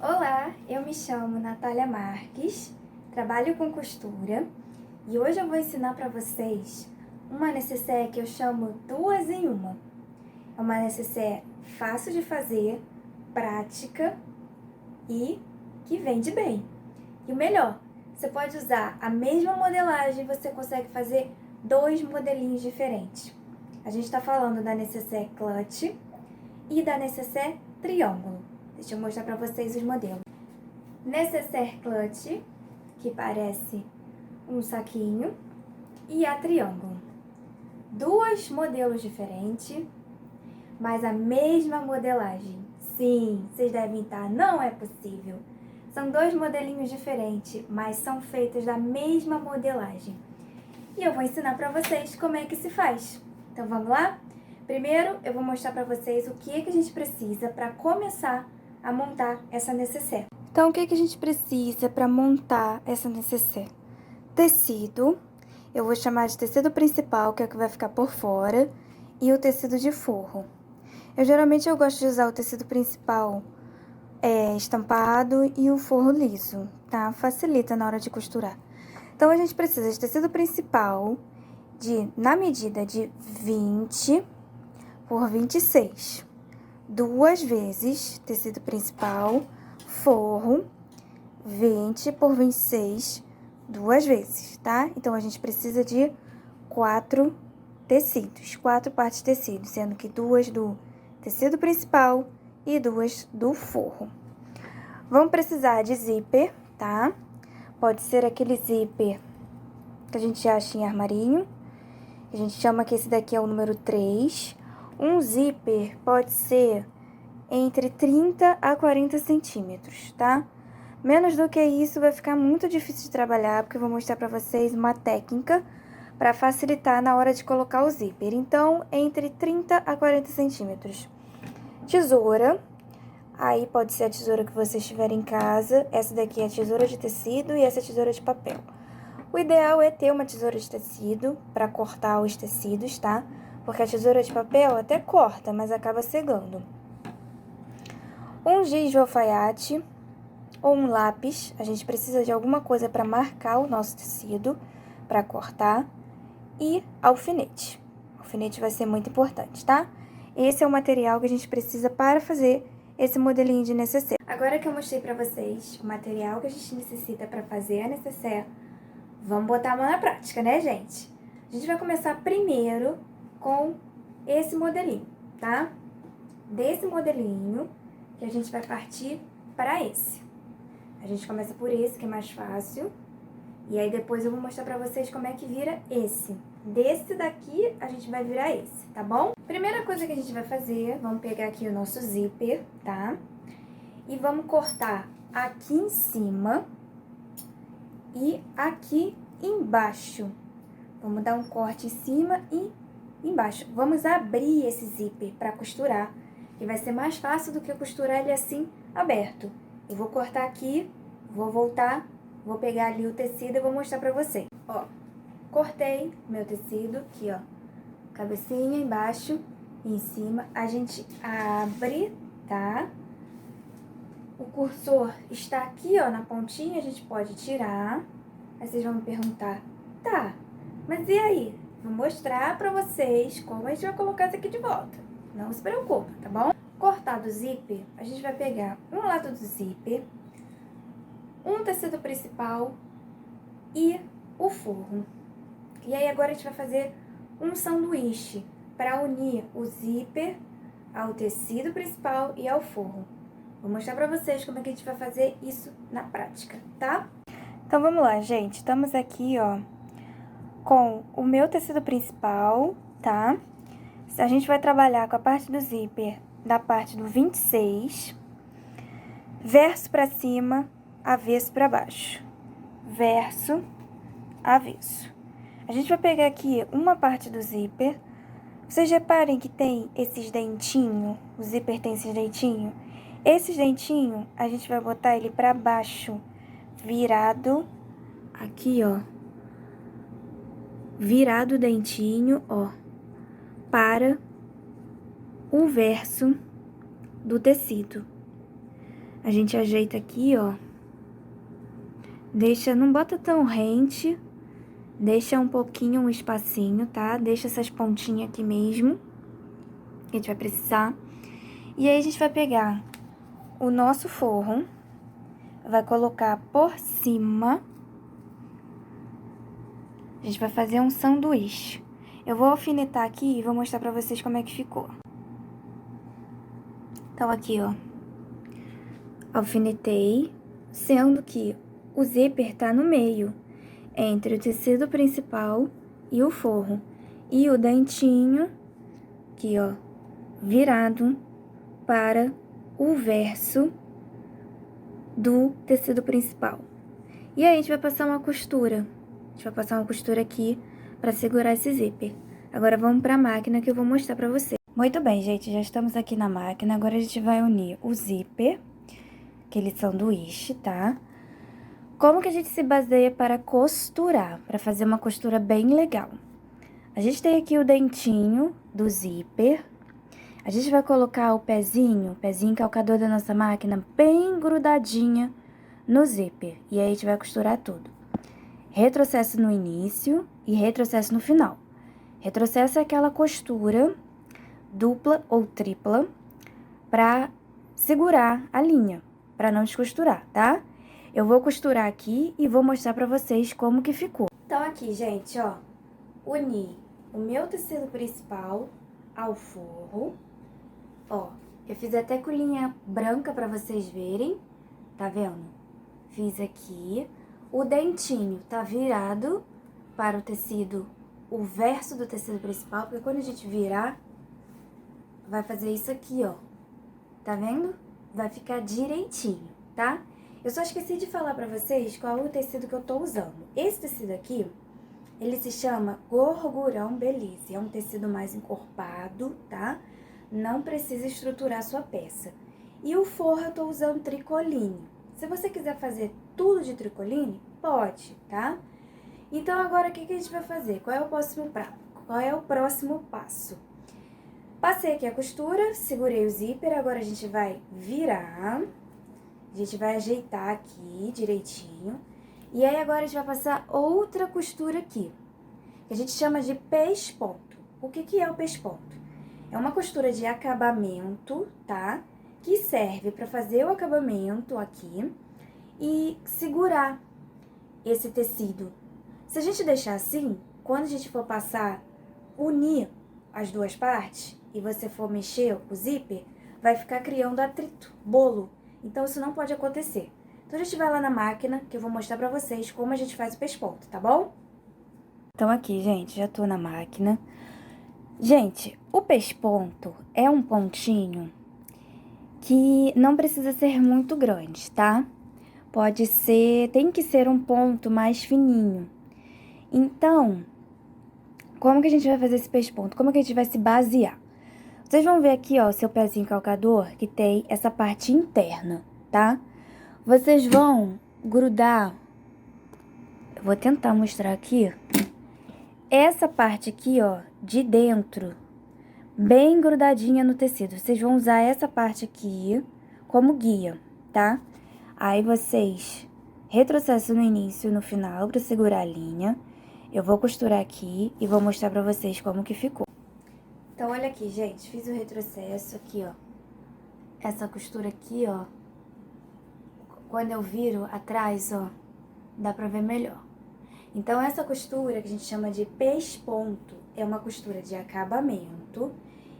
Olá, eu me chamo Natália Marques, trabalho com costura e hoje eu vou ensinar para vocês uma necessaire que eu chamo 2 em 1. É uma necessaire fácil de fazer, prática e que vende bem. E o melhor, você pode usar a mesma modelagem e você consegue fazer 2 modelinhos diferentes. A gente está falando da necessaire clutch e da necessaire triângulo. Deixa eu mostrar para vocês os modelos. Necessaire clutch, que parece um saquinho, e a triângulo. 2 modelos diferentes, mas a mesma modelagem. Sim, vocês devem estar, não é possível. São 2 modelinhos diferentes, mas são feitos da mesma modelagem. E eu vou ensinar para vocês como é que se faz. Então vamos lá? Primeiro eu vou mostrar para vocês o que a gente precisa para começar a montar essa necessaire. Então, o que a gente precisa para montar essa necessaire? Tecido, eu vou chamar de tecido principal, que é o que vai ficar por fora, e o tecido de forro. Geralmente eu gosto de usar o tecido principal estampado e o forro liso, tá? Facilita na hora de costurar. Então, a gente precisa de tecido principal na medida de 20 por 26. 2 vezes tecido principal, forro, 20 por 26, 2 vezes, tá? Então, a gente precisa de 4 tecidos, 4 partes de tecido, sendo que 2 do tecido principal e 2 do forro. Vamos precisar de zíper, tá? Pode ser aquele zíper que a gente acha em armarinho. A gente chama que esse daqui é o número 3. Um zíper pode ser entre 30 a 40 centímetros, tá? Menos do que isso vai ficar muito difícil de trabalhar, porque eu vou mostrar para vocês uma técnica para facilitar na hora de colocar o zíper. Então, entre 30 a 40 centímetros. Tesoura, aí pode ser a tesoura que vocês tiverem em casa. Essa daqui é a tesoura de tecido e essa é a tesoura de papel. O ideal é ter uma tesoura de tecido para cortar os tecidos, tá? Porque a tesoura de papel até corta, mas acaba cegando. Um giz de alfaiate ou um lápis. A gente precisa de alguma coisa para marcar o nosso tecido, para cortar. E alfinete. Alfinete vai ser muito importante, tá? Esse é o material que a gente precisa para fazer esse modelinho de necessaire. Agora que eu mostrei para vocês o material que a gente necessita para fazer a necessaire, vamos botar a mão na prática, né, gente? A gente vai começar primeiro com esse modelinho, tá? Desse modelinho que a gente vai partir para esse. A gente começa por esse, que é mais fácil. E aí depois eu vou mostrar pra vocês como é que vira esse. Desse daqui, a gente vai virar esse, tá bom? Primeira coisa que a gente vai fazer, vamos pegar aqui o nosso zíper, tá? E vamos cortar aqui em cima e aqui embaixo. Vamos dar um corte em cima e embaixo. Vamos abrir esse zíper pra costurar, que vai ser mais fácil do que costurar ele assim, aberto. Eu vou cortar aqui, vou voltar, vou pegar ali o tecido e vou mostrar pra vocês. Ó, cortei meu tecido aqui, ó, cabecinha embaixo e em cima. A gente abre, tá? O cursor está aqui, ó, na pontinha, a gente pode tirar. Aí vocês vão me perguntar, tá, mas e aí? Vou mostrar pra vocês como a gente vai colocar isso aqui de volta. Não se preocupa, tá bom? Cortado o zíper, a gente vai pegar um lado do zíper, um tecido principal e o forro. E aí agora a gente vai fazer um sanduíche para unir o zíper ao tecido principal e ao forro. Vou mostrar pra vocês como é que a gente vai fazer isso na prática, tá? Então vamos lá, gente. Estamos aqui, ó, com o meu tecido principal, tá? A gente vai trabalhar com a parte do zíper da parte do 26, verso pra cima, avesso pra baixo. Verso, avesso. A gente vai pegar aqui uma parte do zíper. Vocês reparem que tem esses dentinhos, o zíper tem esses dentinhos. Esses dentinhos, a gente vai botar ele pra baixo, virado, aqui, ó. Virado o dentinho, ó, para o verso do tecido. A gente ajeita aqui, ó. Deixa, não bota tão rente, deixa um pouquinho, um espacinho, tá? Deixa essas pontinhas aqui mesmo, que a gente vai precisar. E aí a gente vai pegar o nosso forro, vai colocar por cima. A gente vai fazer um sanduíche. Eu vou alfinetar aqui e vou mostrar pra vocês como é que ficou. Então, aqui, ó. Alfinetei, sendo que o zíper tá no meio, entre o tecido principal e o forro. E o dentinho, aqui, ó, virado para o verso do tecido principal. E aí, a gente vai passar uma costura. A gente vai passar uma costura aqui pra segurar esse zíper. Agora, vamos pra máquina que eu vou mostrar pra vocês. Muito bem, gente, já estamos aqui na máquina. Agora, a gente vai unir o zíper, aquele sanduíche, tá? Como que a gente se baseia para costurar? Para fazer uma costura bem legal. A gente tem aqui o dentinho do zíper. A gente vai colocar o pezinho calcador da nossa máquina bem grudadinha no zíper. E aí a gente vai costurar tudo. Retrocesso no início e retrocesso no final. Retrocesso é aquela costura dupla ou tripla para segurar a linha, para não descosturar, tá? Eu vou costurar aqui e vou mostrar pra vocês como que ficou. Então, aqui, gente, ó, uni o meu tecido principal ao forro. Ó, eu fiz até com linha branca pra vocês verem, tá vendo? Fiz aqui. O dentinho tá virado para o tecido, o verso do tecido principal, porque quando a gente virar, vai fazer isso aqui, ó. Tá vendo? Vai ficar direitinho, tá? Eu só esqueci de falar pra vocês qual é o tecido que eu tô usando. Esse tecido aqui, ele se chama Gorgurão Belize. É um tecido mais encorpado, tá? Não precisa estruturar a sua peça. E o forro eu tô usando tricoline. Se você quiser fazer tudo de tricoline, pode, tá? Então, agora, o que a gente vai fazer? Qual é o próximo passo? Passei aqui a costura, segurei o zíper, agora a gente vai virar, a gente vai ajeitar aqui direitinho. E aí agora a gente vai passar outra costura aqui, que a gente chama de pesponto. O que é o pesponto? É uma costura de acabamento, tá? Que serve para fazer o acabamento aqui e segurar esse tecido. Se a gente deixar assim, quando a gente for passar, unir as duas partes, e você for mexer o zíper, vai ficar criando atrito, bolo. Então, isso não pode acontecer. Então, a gente vai lá na máquina, que eu vou mostrar pra vocês como a gente faz o pesponto, tá bom? Então, aqui, gente, já tô na máquina. Gente, o pesponto é um pontinho que não precisa ser muito grande, tá? Pode ser, tem que ser um ponto mais fininho. Então, como que a gente vai fazer esse pesponto? Como que a gente vai se basear? Vocês vão ver aqui, ó, seu pezinho calcador, que tem essa parte interna, tá? Vocês vão grudar, eu vou tentar mostrar aqui, essa parte aqui, ó, de dentro, bem grudadinha no tecido. Vocês vão usar essa parte aqui como guia, tá? Aí vocês retrocessam no início e no final pra segurar a linha. Eu vou costurar aqui e vou mostrar pra vocês como que ficou. Então, olha aqui, gente, fiz o retrocesso aqui, ó. Essa costura aqui, ó. Quando eu viro atrás, ó, dá pra ver melhor. Então, essa costura que a gente chama de pesponto é uma costura de acabamento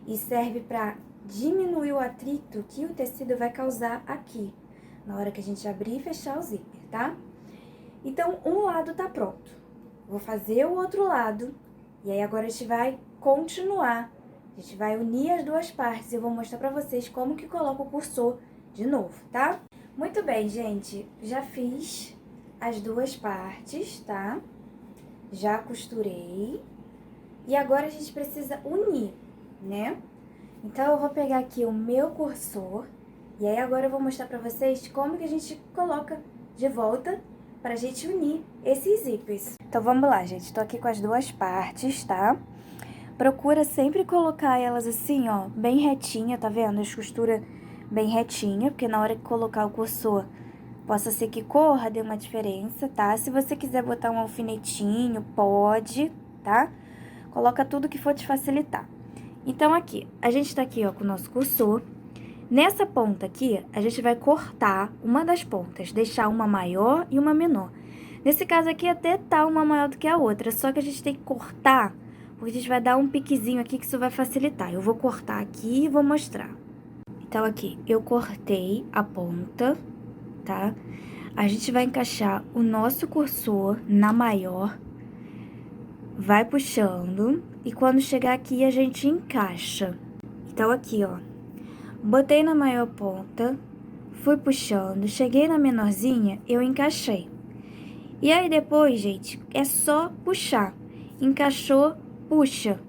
e serve pra diminuir o atrito que o tecido vai causar aqui, na hora que a gente abrir e fechar o zíper, tá? Então, um lado tá pronto. Vou fazer o outro lado e aí agora a gente vai continuar. A gente vai unir as duas partes e eu vou mostrar pra vocês como que coloca o cursor de novo, tá? Muito bem, gente. Já fiz as duas partes, tá? Já costurei. E agora a gente precisa unir, né? Então, eu vou pegar aqui o meu cursor. E aí, agora eu vou mostrar pra vocês como que a gente coloca de volta pra gente unir esses zíperes. Então, vamos lá, gente. Tô aqui com as duas partes, tá? Procura sempre colocar elas assim, ó, bem retinha, tá vendo? As costuras bem retinha, porque na hora que colocar o cursor, possa ser que corra, dê uma diferença, tá? Se você quiser botar um alfinetinho, pode, tá? Coloca tudo que for te facilitar. Então, aqui, a gente tá aqui, ó, com o nosso cursor. Nessa ponta aqui, a gente vai cortar uma das pontas, deixar uma maior e uma menor. Nesse caso aqui, até tá uma maior do que a outra, só que a gente tem que cortar, porque a gente vai dar um piquezinho aqui que isso vai facilitar. Eu vou cortar aqui e vou mostrar. Então, aqui, eu cortei a ponta, tá? A gente vai encaixar o nosso cursor na maior, vai puxando, e quando chegar aqui, a gente encaixa. Então, aqui, ó, botei na maior ponta, fui puxando, cheguei na menorzinha, eu encaixei. E aí, depois, gente, é só puxar. Encaixou, puxa.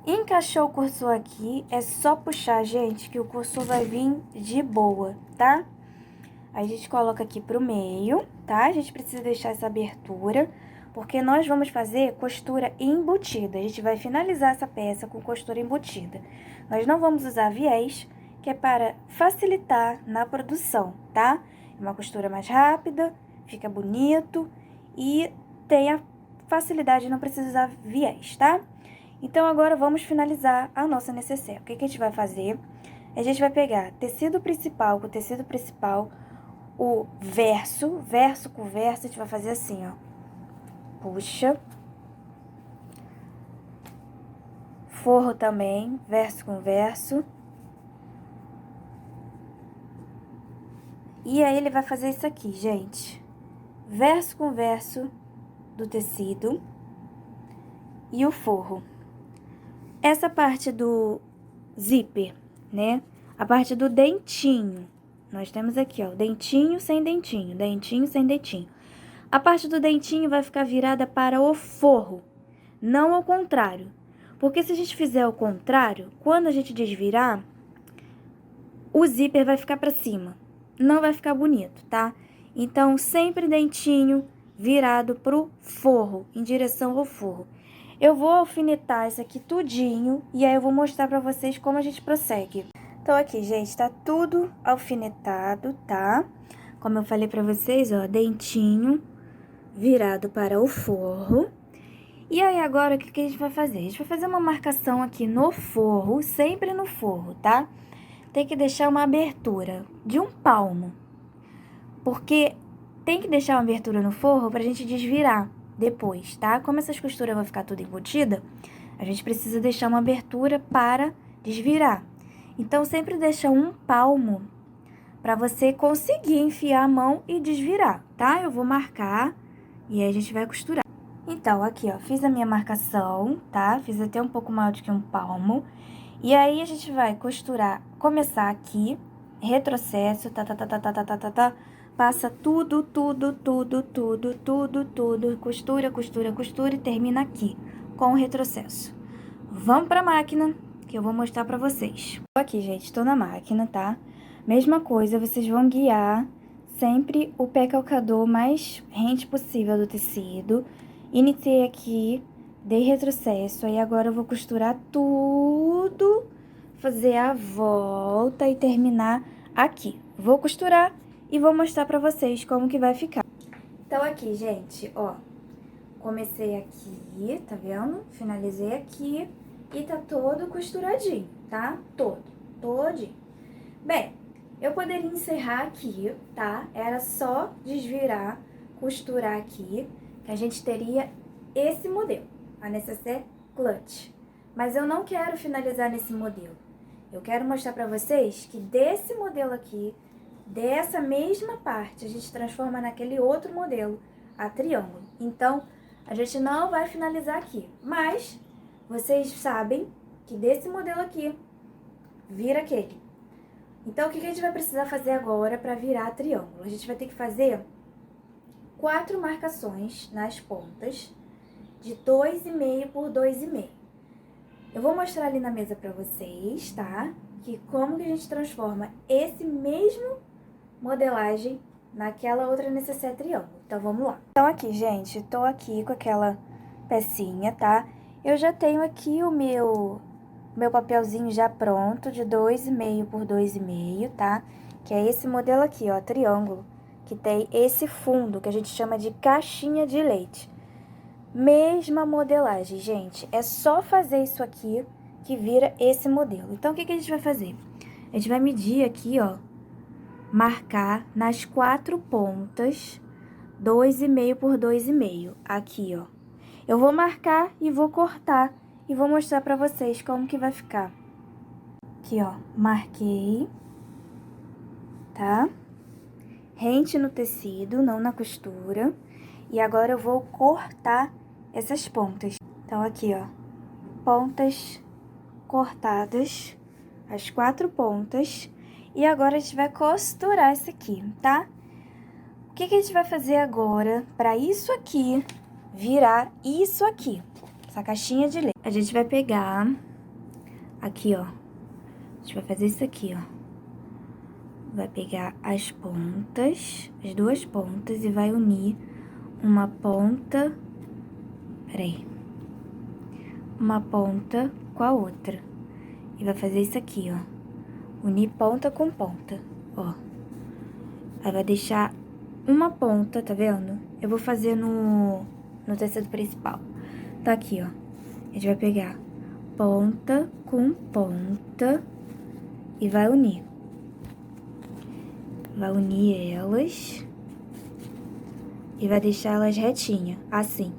Encaixou o cursor aqui, é só puxar, gente, que o cursor vai vir de boa, tá? Aí, a gente coloca aqui pro meio, tá? A gente precisa deixar essa abertura, porque nós vamos fazer costura embutida. A gente vai finalizar essa peça com costura embutida. Nós não vamos usar viés, que é para facilitar na produção, tá? É uma costura mais rápida, fica bonito e tem a facilidade de não precisar usar viés, tá? Então, agora vamos finalizar a nossa necessaire. O que que a gente vai fazer? A gente vai pegar tecido principal com tecido principal, o verso com verso, a gente vai fazer assim, ó. Puxa. Forro também, verso com verso. E aí, ele vai fazer isso aqui, gente. Verso com verso do tecido e o forro. Essa parte do zíper, né? A parte do dentinho. Nós temos aqui, ó, dentinho sem dentinho, dentinho sem dentinho. A parte do dentinho vai ficar virada para o forro, não ao contrário. Porque se a gente fizer ao contrário, quando a gente desvirar, o zíper vai ficar para cima. Não vai ficar bonito, tá? Então, sempre dentinho virado pro forro, em direção ao forro. Eu vou alfinetar isso aqui tudinho e aí eu vou mostrar pra vocês como a gente prossegue. Então, aqui, gente, tá tudo alfinetado, tá? Como eu falei pra vocês, ó, dentinho virado para o forro. E aí, agora, o que que a gente vai fazer? A gente vai fazer uma marcação aqui no forro, sempre no forro, tá? Tem que deixar uma abertura de 1 palmo, porque tem que deixar uma abertura no forro pra gente desvirar depois, tá? Como essas costuras vão ficar tudo embutida, a gente precisa deixar uma abertura para desvirar. Então, sempre deixa 1 palmo pra você conseguir enfiar a mão e desvirar, tá? Eu vou marcar e aí a gente vai costurar. Então, aqui, ó, fiz a minha marcação, tá? Fiz até um pouco maior do que 1 palmo. E aí, a gente vai costurar, começar aqui, retrocesso, passa tudo, costura, costura, costura e termina aqui, com o retrocesso. Vamos pra máquina, que eu vou mostrar pra vocês. Aqui, gente, tô na máquina, tá? Mesma coisa, vocês vão guiar sempre o pé calcador mais rente possível do tecido. Iniciei aqui, dei retrocesso, aí agora eu vou costurar tudo, fazer a volta e terminar aqui. Vou costurar e vou mostrar pra vocês como que vai ficar. Então, aqui, gente, ó, comecei aqui, tá vendo? Finalizei aqui e tá todo costuradinho, tá? Todinho. Bem, eu poderia encerrar aqui, tá? Era só desvirar, costurar aqui, que a gente teria esse modelo, a necessaire clutch. Mas eu não quero finalizar nesse modelo. Eu quero mostrar pra vocês que desse modelo aqui, dessa mesma parte, a gente transforma naquele outro modelo, a triângulo. Então, a gente não vai finalizar aqui, mas vocês sabem que desse modelo aqui, vira aquele. Então, o que a gente vai precisar fazer agora para virar triângulo? A gente vai ter que fazer 4 marcações nas pontas, de 2,5 por 2,5. Eu vou mostrar ali na mesa para vocês, tá? Que como que a gente transforma esse mesmo modelagem naquela outra necessaire triângulo. Então, vamos lá. Então, aqui, gente, tô aqui com aquela pecinha, tá? Eu já tenho aqui o meu meu papelzinho já pronto, de 2,5 por 2,5, tá? Que é esse modelo aqui, ó, triângulo, que tem esse fundo, que a gente chama de caixinha de leite. Mesma modelagem, gente. É só fazer isso aqui que vira esse modelo. Então, o que a gente vai fazer? A gente vai medir aqui, ó, marcar nas 4 pontas 2,5 por 2,5, aqui, ó. Eu vou marcar e vou cortar e vou mostrar pra vocês como que vai ficar. Aqui, ó, marquei, tá? Rente no tecido, não na costura. E agora eu vou cortar essas pontas. Então, aqui, ó, pontas cortadas, as 4 pontas. E agora a gente vai costurar isso aqui, tá? O que a gente vai fazer agora para isso aqui virar isso aqui? Essa caixinha de leite. A gente vai pegar aqui, ó. A gente vai fazer isso aqui, ó. Vai pegar as pontas, as 2 pontas e vai unir uma ponta... Peraí. Uma ponta com a outra. E vai fazer isso aqui, ó. Unir ponta com ponta, ó. Aí vai deixar uma ponta, tá vendo? Eu vou fazer no tecido principal. Tá aqui, ó. A gente vai pegar ponta com ponta e vai unir. Vai unir elas e vai deixar elas retinhas, assim.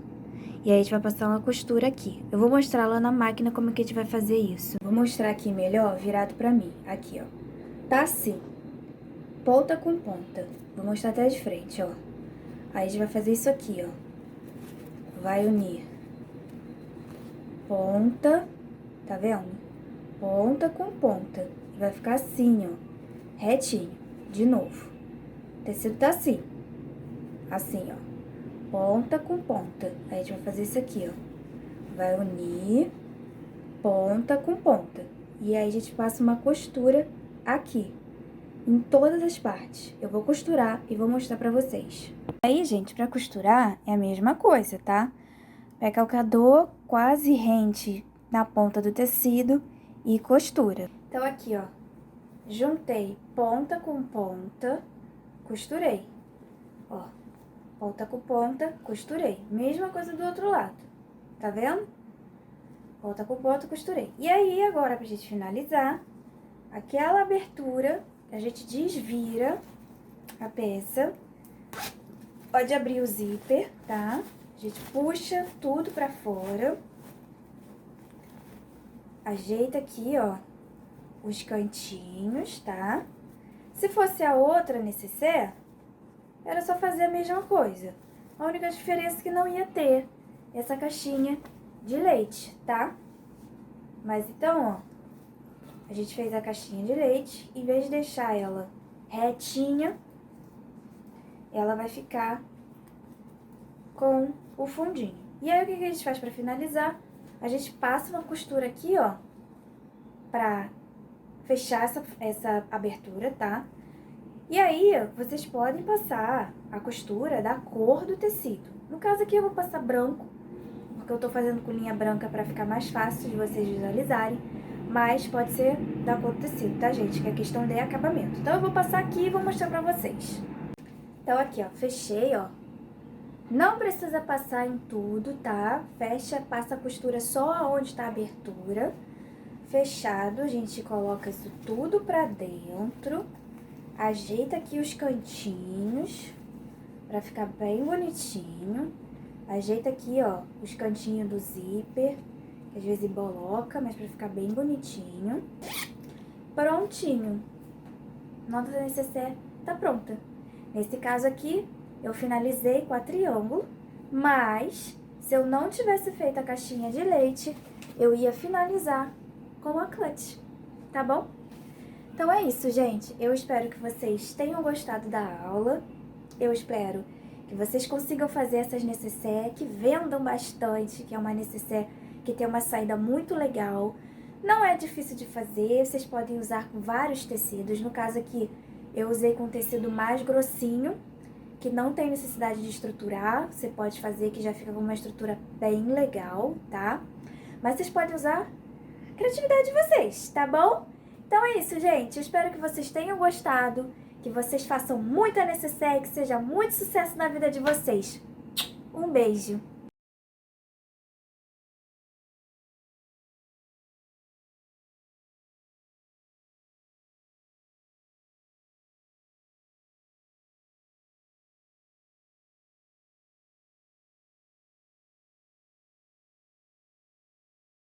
E aí a gente vai passar uma costura aqui. Eu vou mostrar lá na máquina como que a gente vai fazer isso. Vou mostrar aqui melhor, virado pra mim. Aqui, ó. Tá assim. Ponta com ponta. Vou mostrar até de frente, ó. Aí a gente vai fazer isso aqui, ó. Vai unir ponta, tá vendo? Ponta com ponta. E vai ficar assim, ó. Retinho. De novo. O tecido tá assim. Assim, ó. Ponta com ponta. Aí a gente vai fazer isso aqui, ó. Vai unir ponta com ponta. E aí a gente passa uma costura aqui. Em todas as partes. Eu vou costurar e vou mostrar pra vocês. Aí, gente, pra costurar é a mesma coisa, tá? Pega calcador, quase rente na ponta do tecido e costura. Então, aqui, ó. Juntei ponta com ponta, costurei. Ó, ponta com ponta, costurei. Mesma coisa do outro lado. Tá vendo? Ponta com ponta, costurei. E aí, agora, pra gente finalizar, aquela abertura... A gente desvira a peça, pode abrir o zíper, tá? A gente puxa tudo pra fora, ajeita aqui, ó, os cantinhos, tá? Se fosse a outra necessaire, era só fazer a mesma coisa. A única diferença é que não ia ter essa caixinha de leite, tá? Mas então, ó. A gente fez a caixinha de leite, em vez de deixar ela retinha, ela vai ficar com o fundinho. E aí, o que a gente faz pra finalizar? A gente passa uma costura aqui, ó, pra fechar essa abertura, tá? E aí, vocês podem passar a costura da cor do tecido. No caso aqui, eu vou passar branco, porque eu tô fazendo com linha branca pra ficar mais fácil de vocês visualizarem. Mas pode ser da cor do tecido, tá, gente? Que a questão é acabamento. Então, eu vou passar aqui e vou mostrar pra vocês. Então, aqui, ó, fechei, ó. Não precisa passar em tudo, tá? Fecha, passa a costura só onde tá a abertura. Fechado, a gente coloca isso tudo pra dentro. Ajeita aqui os cantinhos pra ficar bem bonitinho. Ajeita aqui, ó, os cantinhos do zíper. Às vezes emboloca, mas pra ficar bem bonitinho. Prontinho. Nota da necessaire tá pronta. Nesse caso aqui, eu finalizei com a triângulo, mas se eu não tivesse feito a caixinha de leite, eu ia finalizar com a clutch, tá bom? Então é isso, gente. Eu espero que vocês tenham gostado da aula. Eu espero que vocês consigam fazer essas necessaire, que vendam bastante, que é uma necessaire que tem uma saída muito legal. Não é difícil de fazer, vocês podem usar com vários tecidos. No caso aqui, eu usei com um tecido mais grossinho, que não tem necessidade de estruturar. Você pode fazer que já fica com uma estrutura bem legal, tá? Mas vocês podem usar criatividade de vocês, tá bom? Então é isso, gente. Eu espero que vocês tenham gostado, que vocês façam muita necessaire, que seja muito sucesso na vida de vocês. Um beijo!